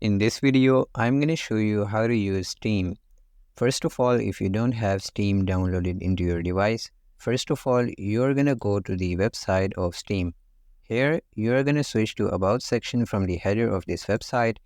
In this video, I'm going to show you how to use Steam. First of all, if you don't have Steam downloaded into your device, first of all, you're going to go to the website of Steam. Here, you're going to switch to About section from the header of this website,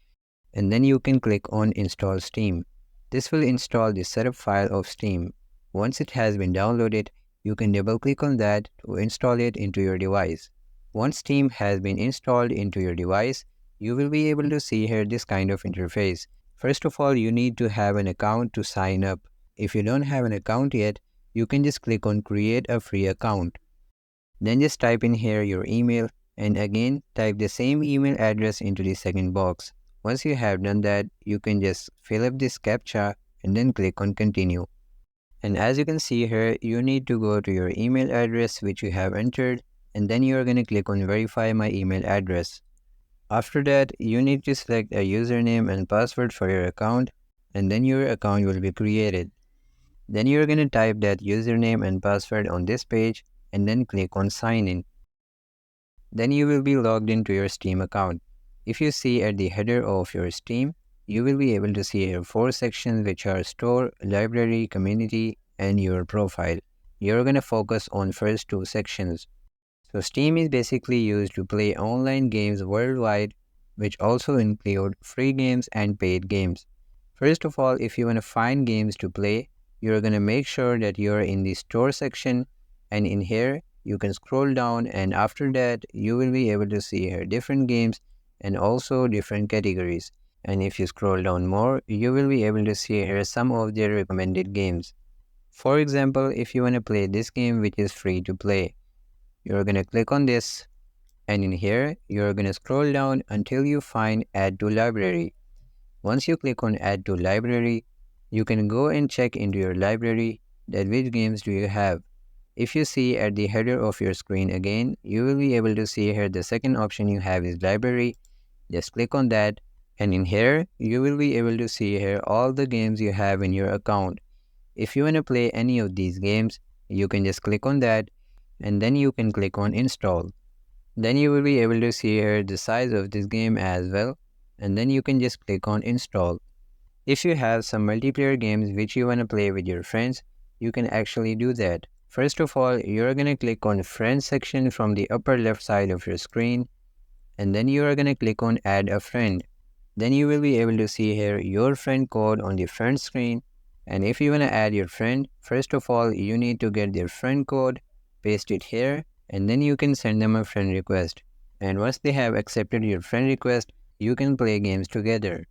and then you can click on Install Steam. This will install the setup file of Steam. Once it has been downloaded, you can double click on that to install it into your device. Once Steam has been installed into your device, you will be able to see here this kind of interface. First of all, you need to have an account to sign up. If you don't have an account yet, you can just click on Create a Free Account. Then just type in here your email and again type the same email address into the second box. Once you have done that, you can just fill up this CAPTCHA and then click on Continue. And as you can see here, you need to go to your email address which you have entered, and then you are going to click on Verify My Email Address. After that, you need to select a username and password for your account, and then your account will be created. Then you're going to type that username and password on this page and then click on Sign In. Then you will be logged into your Steam account. If you see at the header of your Steam, you will be able to see here 4 sections which are Store, Library, Community, and your profile. You're going to focus on first 2 sections. So Steam is basically used to play online games worldwide, which also include free games and paid games. First of all, if you want to find games to play, you're going to make sure that you're in the store section, and in here you can scroll down, and after that you will be able to see here different games and also different categories. And if you scroll down more, you will be able to see here some of their recommended games. For example, if you want to play this game which is free to play, you're going to click on this, and in here you're going to scroll down until you find Add to Library. Once you click on Add to Library, you can go and check into your library that which games do you have. If you see at the header of your screen again, you will be able to see here the second option you have is Library. Just click on that, and in here you will be able to see here all the games you have in your account. If you want to play any of these games, you can just click on that, and then you can click on Install. Then you will be able to see here the size of this game as well, and then you can just click on Install. If you have some multiplayer games which you want to play with your friends, you can actually do that. First of all, you're going to click on Friends section from the upper left side of your screen, and then you are going to click on Add a Friend. Then you will be able to see here your friend code on the front screen, and if you want to add your friend, first of all you need to get their friend code, paste it here, and then you can send them a friend request. And once they have accepted your friend request, you can play games together.